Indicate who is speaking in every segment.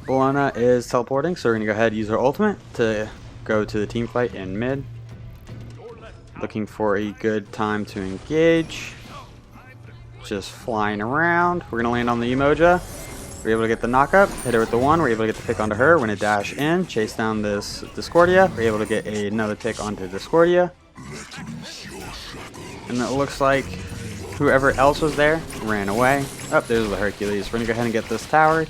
Speaker 1: Bologna is teleporting, so we're going to go ahead and use our ultimate to go to the team fight in mid. Looking for a good time to engage. Just flying around. We're going to land on the Umoja. We're able to get the knockup, hit her with the 1, we're able to get the pick onto her, we're going to dash in, chase down this Discordia, we're able to get another pick onto Discordia. And it looks like whoever else was there ran away. Oh, there's the Hercules. We're going to go ahead and get this tower.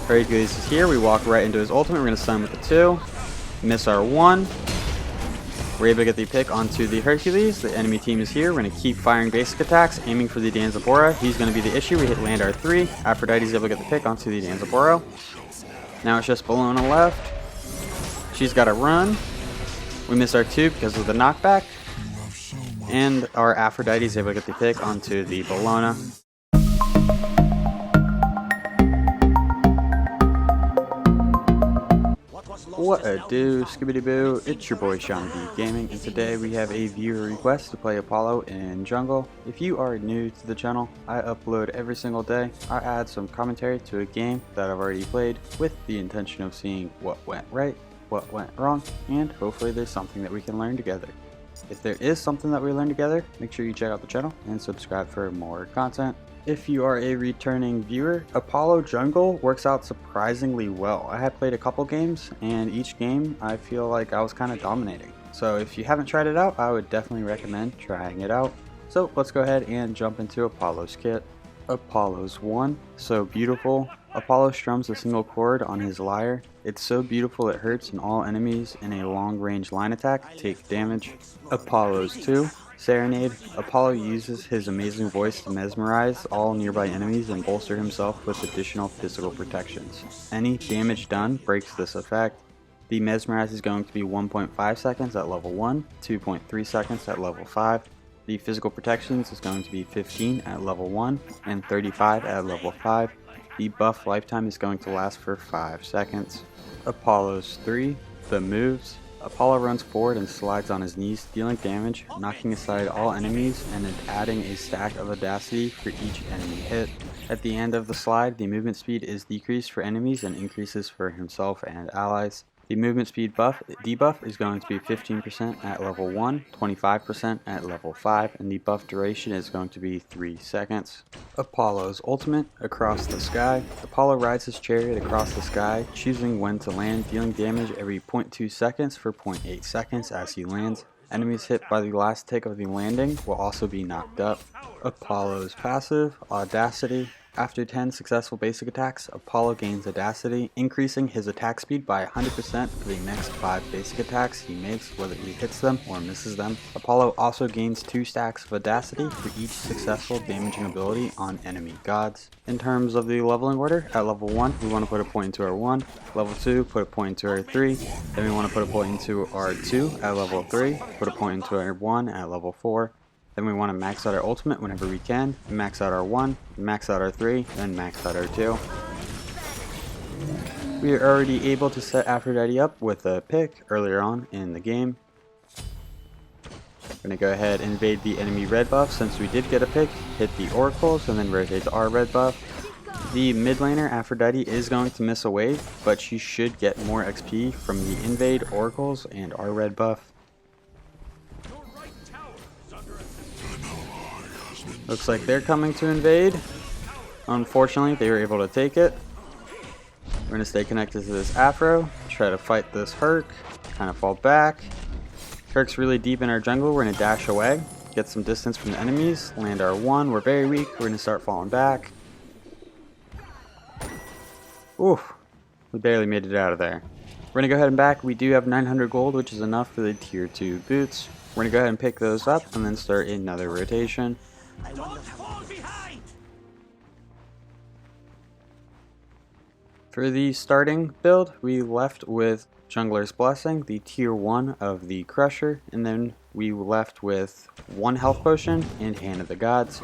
Speaker 1: Hercules is here, we walk right into his ultimate, we're going to stun with the 2, miss our 1. We're able to get the pick onto the Hercules. The enemy team is here. We're going to keep firing basic attacks, aiming for the Danzabora. He's going to be the issue. We hit land our 3. Aphrodite's able to get the pick onto the Danzaboro. Now it's just Bologna left. She's got to run. We miss our 2 because of the knockback. And our Aphrodite's able to get the pick onto the Bologna. What a do, skibbity boo, it's your boy SeanyB Gaming, and today we have a viewer request to play Apollo in jungle. If you are new to the channel, I upload every single day. I add some commentary to a game that I've already played with the intention of seeing what went right, what went wrong, and hopefully there's something that we can learn together. If there is something that we learn together, make sure you check out the channel and subscribe for more content. If you are a returning viewer, Apollo Jungle works out surprisingly well. I had played a couple games, and each game I feel like I was kind of dominating. So if you haven't tried it out, I would definitely recommend trying it out. So let's go ahead and jump into Apollo's kit. Apollo's 1, so beautiful. Apollo strums a single chord on his lyre. It's so beautiful it hurts, and all enemies in a long-range line attack take damage. Apollo's 2. Serenade. Apollo uses his amazing voice to mesmerize all nearby enemies and bolster himself with additional physical protections. Any damage done breaks this effect. The mesmerize is going to be 1.5 seconds at level 1, 2.3 seconds at level 5. The physical protections is going to be 15 at level 1 and 35 at level 5. The buff lifetime is going to last for 5 seconds. Apollo's 3. The moves. Apollo runs forward and slides on his knees, dealing damage, knocking aside all enemies, and adding a stack of audacity for each enemy hit. At the end of the slide, the movement speed is decreased for enemies and increases for himself and allies. The movement speed debuff is going to be 15% at level 1, 25% at level 5, and the buff duration is going to be 3 seconds. Apollo's ultimate, Across the Sky. Apollo rides his chariot across the sky, choosing when to land, dealing damage every 0.2 seconds for 0.8 seconds as he lands. Enemies hit by the last tick of the landing will also be knocked up. Apollo's passive, Audacity. After 10 successful basic attacks, Apollo gains Audacity, increasing his attack speed by 100% for the next 5 basic attacks he makes, whether he hits them or misses them. Apollo also gains 2 stacks of Audacity for each successful damaging ability on enemy gods. In terms of the leveling order, at level 1, we want to put a point into our 1, level 2, put a point into our 3, then we want to put a point into our 2 at level 3, put a point into our 1 at level 4, then we want to max out our ultimate whenever we can, max out our 1, max out our 3, then max out our 2. We are already able to set Aphrodite up with a pick earlier on in the game. We're going to go ahead and invade the enemy red buff since we did get a pick, hit the oracles, and then rotate to our red buff. The mid laner Aphrodite is going to miss a wave, but she should get more XP from the invade oracles and our red buff. Looks like they're coming to invade. Unfortunately, they were able to take it. We're going to stay connected to this Afro, try to fight this Herc, kind of fall back. Herc's really deep in our jungle. We're going to dash away, get some distance from the enemies, land our 1. We're very weak. We're going to start falling back. Oof, we barely made it out of there. We're going to go ahead and back. We do have 900 gold, which is enough for the tier 2 boots. We're going to go ahead and pick those up and then start another rotation. For the starting build, we left with Jungler's Blessing, the tier 1 of the Crusher, and then we left with 1 health potion and Hand of the Gods.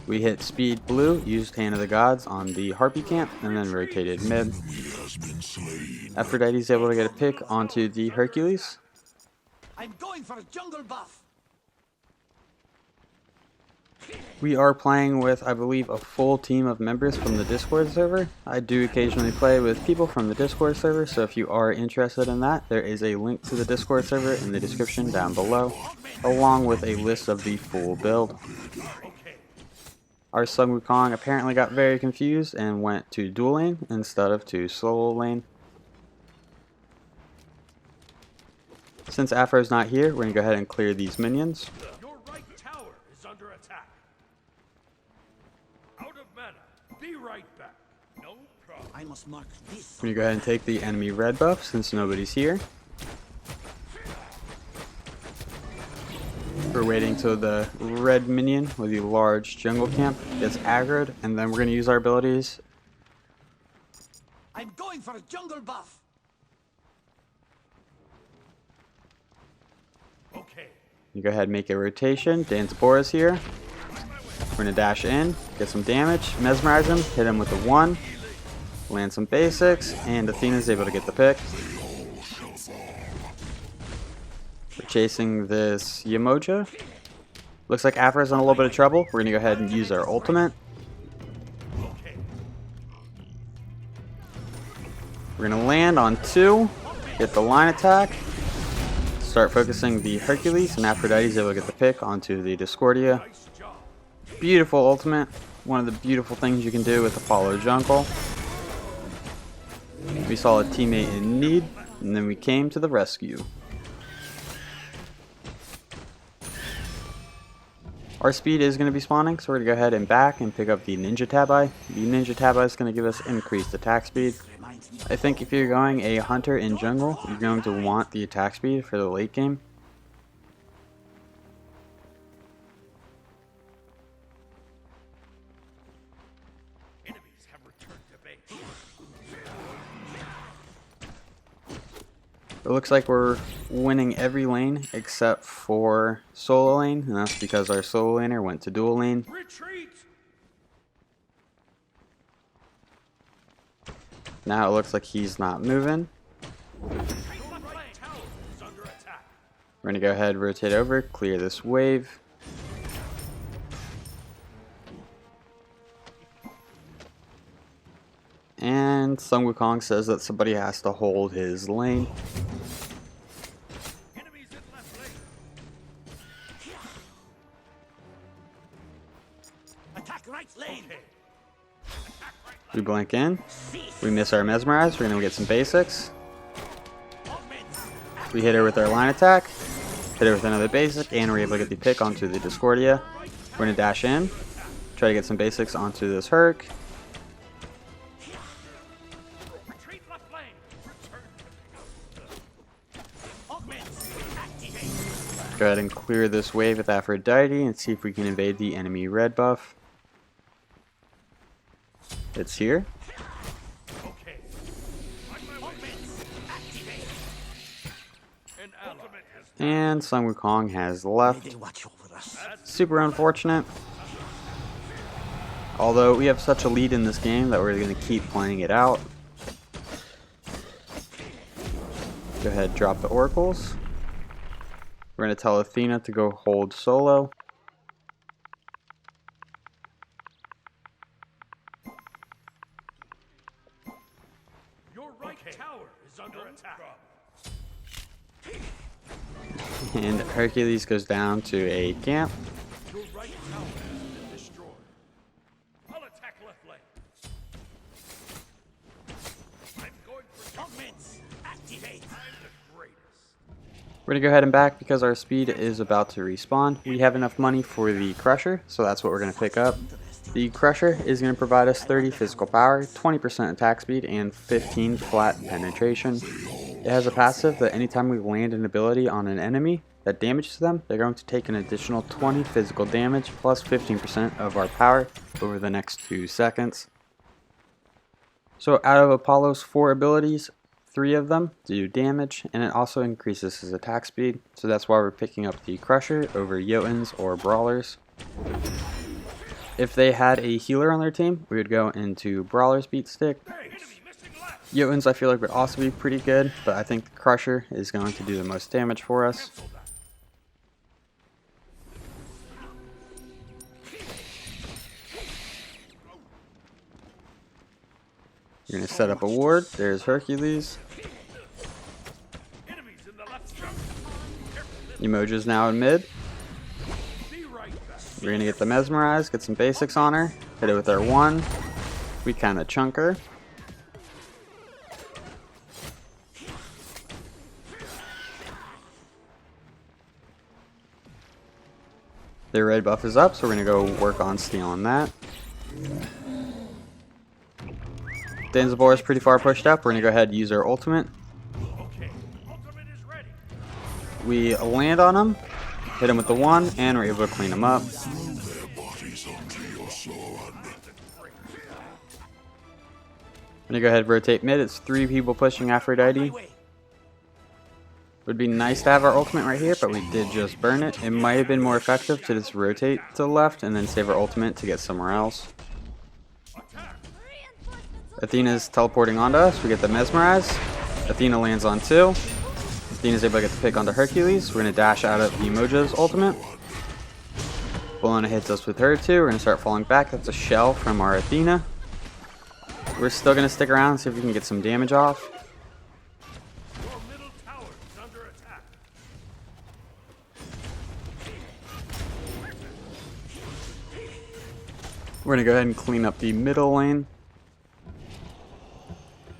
Speaker 1: We hit speed blue, used Hand of the Gods on the Harpy camp, and then rotated mid. Aphrodite's able to get a pick onto the Hercules.
Speaker 2: I'm going for a jungle buff.
Speaker 1: We are playing with, I believe, a full team of members from the Discord server. I do occasionally play with people from the Discord server, so if you are interested in that, there is a link to the Discord server in the description down below, along with a list of the full build. Our Sun Wukong apparently got very confused and went to dual lane instead of to solo lane. Since Afro's not here, we're going to go ahead and clear these minions.
Speaker 2: Your right tower is under attack. Out of mana. Be right back. No problem.
Speaker 3: I must mark this.
Speaker 1: We're going to go ahead and take the enemy red buff since nobody's here. We're waiting till the red minion with the large jungle camp gets aggroed, and then we're going to use our abilities.
Speaker 3: I'm going for a jungle buff.
Speaker 2: Okay.
Speaker 1: You go ahead and make a rotation. Danzabora's here. We're going to dash in, get some damage, mesmerize him, hit him with the 1, land some basics, and Athena's able to get the pick. We're chasing this Yamoja. Looks like Afro's in a little bit of trouble. We're going to go ahead and use our ultimate. We're going to land on 2, get the line attack, start focusing the Hercules, and Aphrodite's able to get the pick onto the Discordia. Beautiful ultimate. One of the beautiful things you can do with Apollo Jungle. We saw a teammate in need, and then we came to the rescue. Our speed is going to be spawning, so we're going to go ahead and back and pick up the Ninja Tabi. The Ninja Tabi is going to give us increased attack speed. I think if you're going a hunter in jungle, you're going to want the attack speed for the late game.
Speaker 2: Enemies have returned to base.
Speaker 1: It looks like we're winning every lane except for solo lane, and that's because our solo laner went to dual lane.
Speaker 2: Retreat.
Speaker 1: Now it looks like he's not moving.
Speaker 2: Your right tower is under attack.
Speaker 1: We're going to go ahead, rotate over, clear this wave. And Sun Wukong says that somebody has to hold his lane.
Speaker 2: Enemies in left lane.
Speaker 3: Attack right lane.
Speaker 1: We blink in. We miss our mesmerize. We're going to get some basics. We hit her with our line attack. Hit her with another basic, and we're able to get the pick onto the Discordia. We're going to dash in. Try to get some basics onto this Herc.
Speaker 2: Retreat left lane. Return to
Speaker 1: Go ahead and clear this wave with Aphrodite and see if we can invade the enemy red buff. It's here.
Speaker 2: okay. An ally has
Speaker 1: And Sun Wukong has left.
Speaker 3: They watch over us.
Speaker 1: Super unfortunate. Although we have such a lead in this game that we're going to keep playing it out. Go ahead, drop the oracles. We're going to tell Athena to go hold solo.
Speaker 2: Your right tower is under attack.
Speaker 1: And Hercules goes down to a camp.
Speaker 2: Your right tower has been destroyed. I'll attack left lane. I'm going for
Speaker 3: Augments. Activate.
Speaker 2: I'm the greatest.
Speaker 1: We're going to go ahead and back because our speed is about to respawn. We have enough money for the Crusher, so that's what we're going to pick up. The Crusher is going to provide us 30 physical power, 20% attack speed, and 15 flat penetration. It has a passive that anytime we land an ability on an enemy that damages them, they're going to take an additional 20 physical damage plus 15% of our power over the next 2 seconds. So out of Apollo's 4 abilities, 3 of them do damage, and it also increases his attack speed, so that's why we're picking up the Crusher over Jotuns or Brawlers. If they had a healer on their team, we would go into Brawler's Beat Stick.
Speaker 2: Enemy missing left.
Speaker 1: Jotuns I feel like would also be pretty good, but I think the Crusher is going to do the most damage for us. You're going to set up a ward. There's Hercules.
Speaker 2: Enemies in the left jungle.
Speaker 1: Emoja's now in mid.
Speaker 2: Be right back.
Speaker 1: We're going to get the Mesmerize, get some basics on her. Hit it with our 1. We kind of chunk her. Their red buff is up, so we're going to go work on stealing that. Danzabor is pretty far pushed up. We're going to go ahead and use our ultimate.
Speaker 2: Okay, ultimate is ready.
Speaker 1: We land on him, hit him with the 1, and we're able to clean him up. I'm going to go ahead and rotate mid. It's 3 people pushing Aphrodite. Would be nice to have our ultimate right here, but we did just burn it. It might have been more effective to just rotate to the left and then save our ultimate to get somewhere else. Athena's teleporting onto us. We get the Mesmerize. Athena lands on 2. Athena's able to get the pick onto Hercules. We're going to dash out of Emoja's ultimate. Bologna hits us with her too. We're going to start falling back. That's a shell from our Athena. We're still going to stick around and see if we can get some damage off.
Speaker 2: Your middle tower is under attack.
Speaker 1: We're going to go ahead and clean up the middle lane.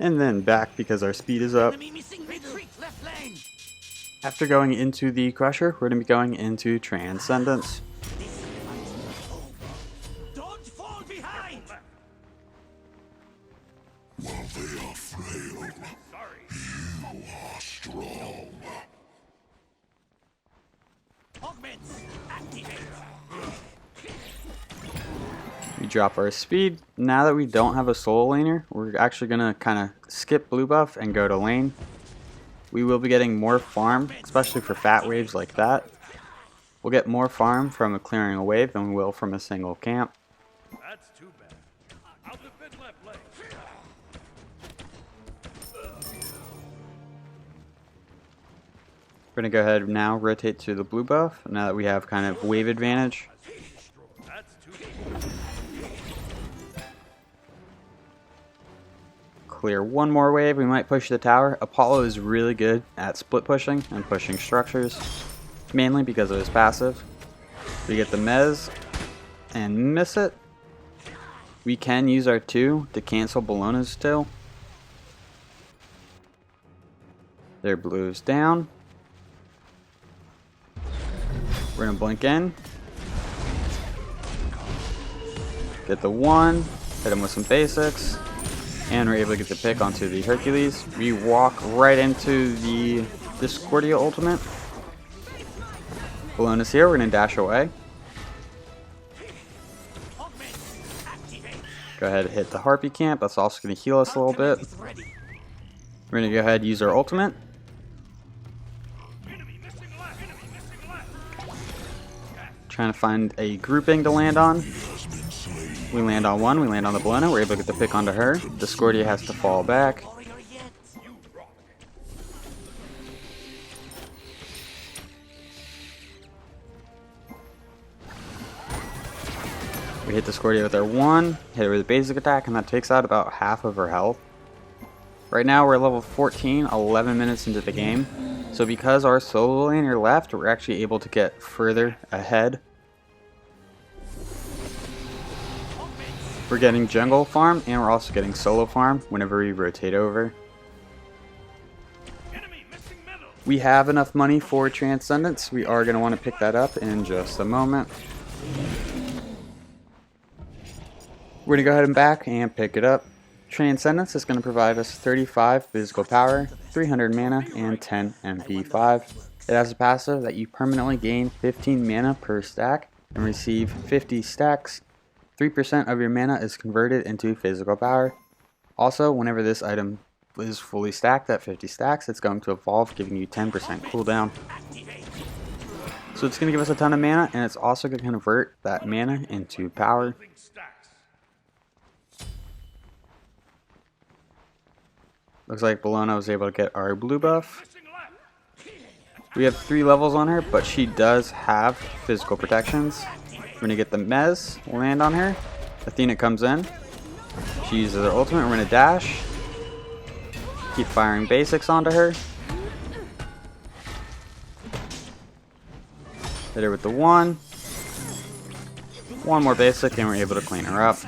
Speaker 1: And then back because our speed is up.
Speaker 3: Enemy missing retreat left lane.
Speaker 1: After going into the Crusher, we're going to be going into Transcendence.
Speaker 3: This fight is not over. Don't fall behind.
Speaker 4: While they are frail,
Speaker 2: Sorry.
Speaker 4: you are strong.
Speaker 3: Augments activate.
Speaker 1: We drop our speed. Now that we don't have a solo laner, we're actually going to kind of skip blue buff and go to lane. We will be getting more farm, especially for fat waves like that. We'll get more farm from clearing a wave than we will from a single camp.
Speaker 2: That's too bad. I'll defend left lane.
Speaker 1: We're going to go ahead now rotate to the blue buff now that we have kind of wave advantage.
Speaker 2: That's too bad.
Speaker 1: Clear one more wave. We might push the tower. Apollo is really good at split pushing and pushing structures, mainly because of his passive. We get the Mez and miss it. We can use our 2 to cancel Bologna's 2. Their blue's down. We're going to blink in. Get the 1. Hit him with some basics. And we're able to get the pick onto the Hercules. We walk right into the Discordia ultimate. Bologna's here. We're going to dash away.
Speaker 3: Augments activate.
Speaker 1: Go ahead and hit the Harpy camp. That's also going to heal us a little bit.
Speaker 3: Is ready.
Speaker 1: We're going to go ahead and use our ultimate.
Speaker 2: Enemy missing left. Enemy missing left.
Speaker 1: Trying to find a grouping to land on. We land on 1. We land on the Bologna. We're able to get the pick onto her. Discordia has to fall back.
Speaker 3: Warrior yet.
Speaker 2: You rock.
Speaker 1: We hit Discordia with our 1. Hit her with a basic attack, and that takes out about half of her health. Right now we're level 14, 11 minutes into the game. So because our solo laner left, we're actually able to get further ahead. We're getting jungle farm, and we're also getting solo farm whenever we rotate over.
Speaker 2: Enemy missing middle.
Speaker 1: We have enough money for Transcendence. We are going to want to pick that up in just a moment. We're going to go ahead and back and pick it up. Transcendence is going to provide us 35 physical power, 300 mana, and 10 MP5. It has a passive that you permanently gain 15 mana per stack and receive 50 stacks. 3% of your mana is converted into physical power. Also, whenever this item is fully stacked at 50 stacks, it's going to evolve, giving you 10% cooldown. So it's going to give us a ton of mana, and it's also going to convert that mana into power.
Speaker 2: Building stacks.
Speaker 1: Looks like Bologna was able to get our blue buff.
Speaker 2: Missing left.
Speaker 1: We have 3 levels on her, but she does have physical protections. We're going to get the Mez, land on her. Athena comes in. She uses her ultimate. We're gonna dash. Keep firing basics onto her. Hit her with the one. One more basic and we're able to clean her up.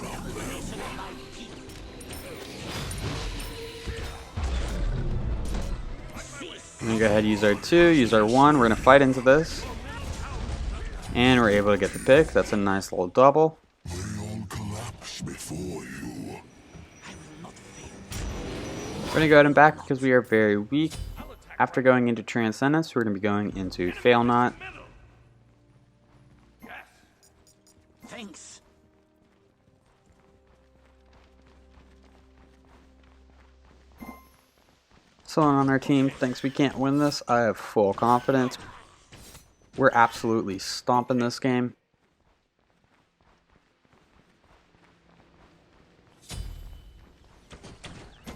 Speaker 1: I'm gonna go ahead and use our 2, use our 1. We're gonna fight into this. And we're able to get the pick. That's a nice little double.
Speaker 4: They all collapse before you.
Speaker 1: We're gonna go ahead and back because we are very weak. After going into Transcendence, we're gonna be going into Fail Not.
Speaker 3: Thanks.
Speaker 1: Someone on our team thinks we can't win this. I have full confidence. We're absolutely stomping this game.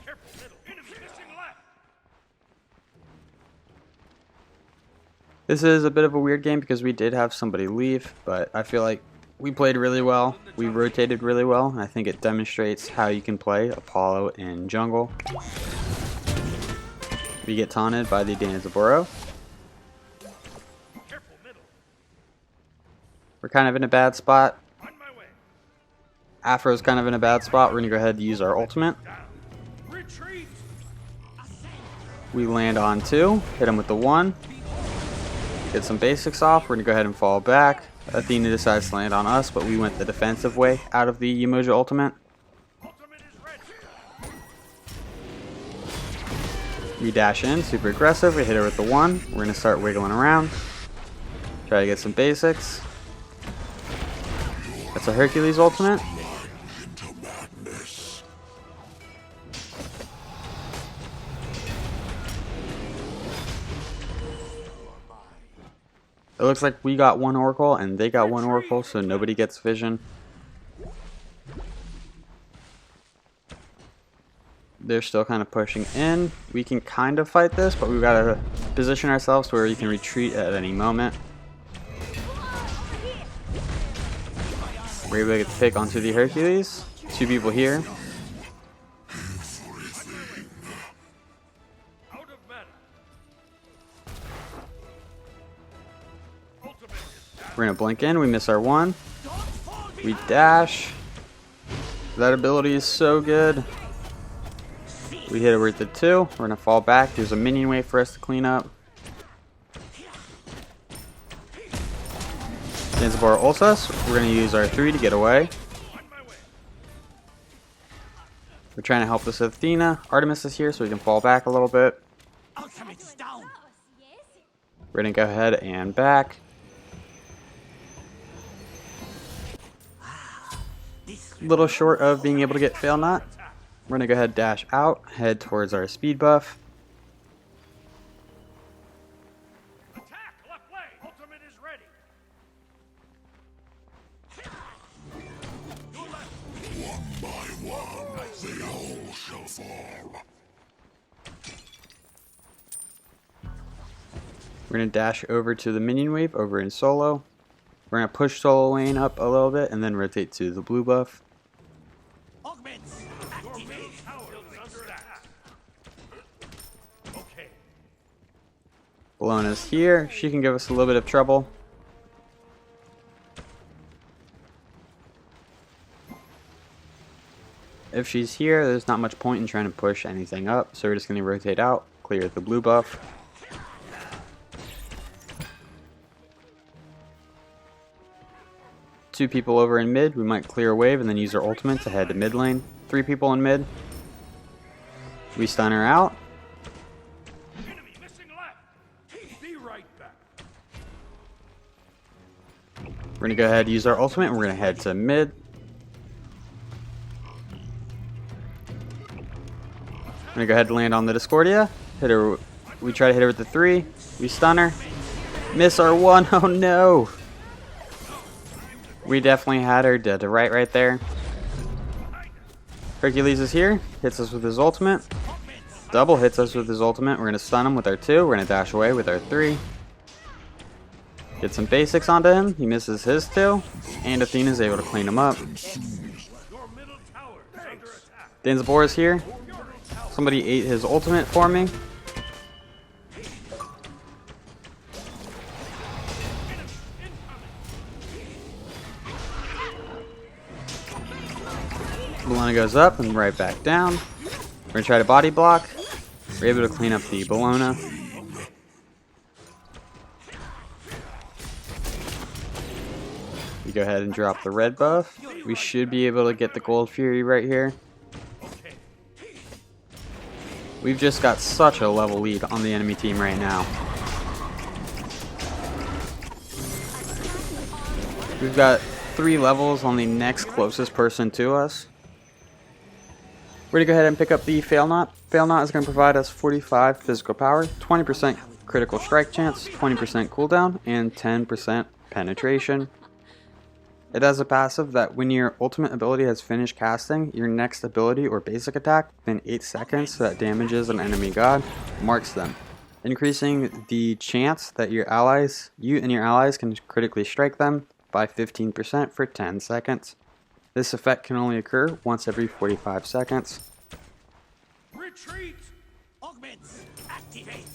Speaker 2: Careful, middle. Enemy missing left.
Speaker 1: This is a bit of a weird game because we did have somebody leave, but I feel like we played really well. We rotated really well, and I think it demonstrates how you can play Apollo in jungle. We get taunted by the Danzaboro.
Speaker 2: Careful, middle.
Speaker 1: We're kind of in a bad spot.
Speaker 2: On my way.
Speaker 1: Afro's kind of in a bad spot. We're going to go ahead and use our ultimate.
Speaker 2: Retreat.
Speaker 1: We land on 2. Hit him with the 1. Get some basics off. We're going to go ahead and fall back. Athena decides to land on us, but we went the defensive way out of the Umoja ultimate.
Speaker 2: Ultimate is ready.
Speaker 1: We dash in, super aggressive. We hit her with the 1. We're going to start wiggling around. Try to get some basics. That's a Hercules ultimate.
Speaker 4: Into madness.
Speaker 1: It looks like we got 1 Oracle and they got 1 Oracle, so nobody gets vision. They're still kind of pushing in. We can kind of fight this, but we've got to position ourselves to where you can retreat at any moment. We're able to get the pick onto the Hercules. 2 people here.
Speaker 2: Out of mana. Ultimate is down.
Speaker 1: We're going to blink in. We miss our 1. We dash. That ability is so good. We hit it with the 2. We're going to fall back. There's a minion wave for us to clean up. Danzabar ults us. We're going to use our 3 to get away.
Speaker 2: On my way.
Speaker 1: We're trying to help this Athena. Artemis is here so we can fall back a little bit.
Speaker 3: Ultimate's down.
Speaker 1: We're going to go ahead and back. Little short of being able to get Fail Not. We're going to go ahead and dash out, head towards our speed buff.
Speaker 2: Attack left leg. Ultimate is ready.
Speaker 4: One by one, they all shall fall.
Speaker 1: We're going to dash over to the minion wave over in solo. We're going to push solo lane up a little bit and then rotate to the blue buff.
Speaker 3: Augments.
Speaker 2: Your
Speaker 3: Activate.
Speaker 2: middle tower is under attack. Okay.
Speaker 1: Bellona's here. She can give us a little bit of trouble. If she's here, there's not much point in trying to push anything up, so we're just going to rotate out, clear the blue buff. Two people over in mid, we might clear a wave and then use our ultimate to head to mid lane. 3 people in mid. We stun her out.
Speaker 2: Enemy missing left. Be right back.
Speaker 1: We're going to go ahead and use our ultimate and we're going to head to mid. We're going to go ahead and land on the Discordia. Hit her. We try to hit her with the 3. We stun her. Miss our 1. Oh no. We definitely had her dead to right there. Hercules is here. Hits us with his ultimate. Double hits us with his ultimate. We're going to stun him with our 2. We're going to dash away with our 3. Get some basics onto him. He misses his 2. And Athena's able to clean him up.
Speaker 2: Your middle tower is under attack.
Speaker 1: Danzabora's here. Somebody ate his ultimate for me. Bellona goes up and right back down. We're going to try to body block. We're able to clean up the Bellona. We go ahead and drop the red buff. We should be able to get the Gold Fury right here. We've just got such a level lead on the enemy team right now. We've got 3 levels on the next closest person to us. We're going to go ahead and pick up the Fail Not. Fail Not is going to provide us 45 physical power, 20% critical strike chance, 20% cooldown, and 10% penetration. It has a passive that when your ultimate ability has finished casting, your next ability or basic attack within 8 seconds that damages an enemy god marks them, increasing the chance that you and your allies can critically strike them by 15% for 10 seconds. This effect can only occur once every 45 seconds.
Speaker 2: Retreat!
Speaker 3: Augments. Activate.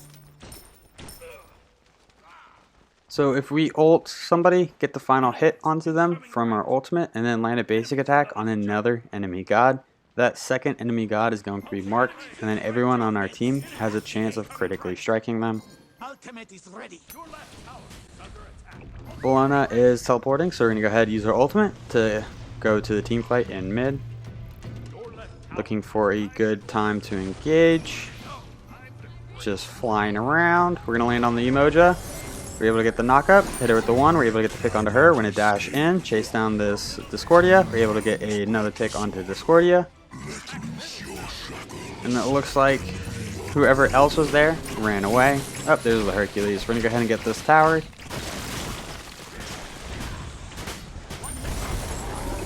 Speaker 1: So if we ult somebody, get the final hit onto them from our ultimate, and then land a basic attack on another enemy god, that second enemy god is going to be marked, and then everyone on our team has a chance of critically striking them.
Speaker 3: Ultimate is ready.
Speaker 2: Your left tower is under attack.
Speaker 1: Bellona is teleporting, so we're going to go ahead and use our ultimate to go to the team fight in mid. Looking for a good time to engage. Just flying around. We're going to land on the Emoja. We're able to get the knockup, hit her with the 1, we're able to get the pick onto her, we're going to dash in, chase down this Discordia, we're able to get another pick onto Discordia. And it looks like whoever else was there ran away. Oh, there's the Hercules. We're going to go ahead and get this tower.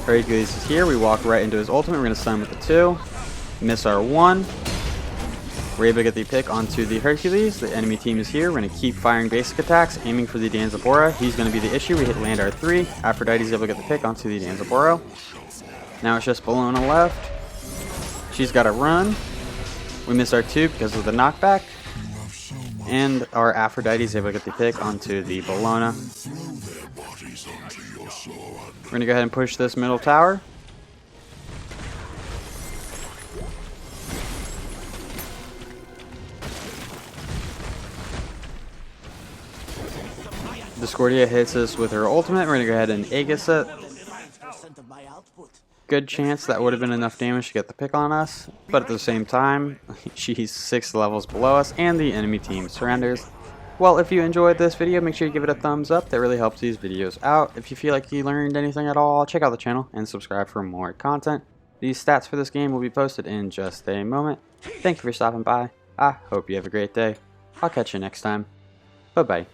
Speaker 1: Hercules is here, we walk right into his ultimate, we're going to stun with the 2, miss our 1. We're able to get the pick onto the Hercules. The enemy team is here. We're going to keep firing basic attacks, aiming for the Danzabora. He's going to be the issue. We hit land our 3. Aphrodite's able to get the pick onto the Danzabora. Now it's just Bellona left. She's got to run. We miss our 2 because of the knockback. And our Aphrodite's able to get the pick onto the Bellona. We're going to go ahead and push this middle tower. Discordia hits us with her ultimate. We're going to go ahead and Aegis it. Good chance that would have been enough damage to get the pick on us, but at the same time, she's 6 levels below us and the enemy team surrenders. Well, if you enjoyed this video, make sure you give it a thumbs up. That really helps these videos out. If you feel like you learned anything at all, check out the channel and subscribe for more content. These stats for this game will be posted in just a moment. Thank you for stopping by. I hope you have a great day. I'll catch you next time. Bye-bye.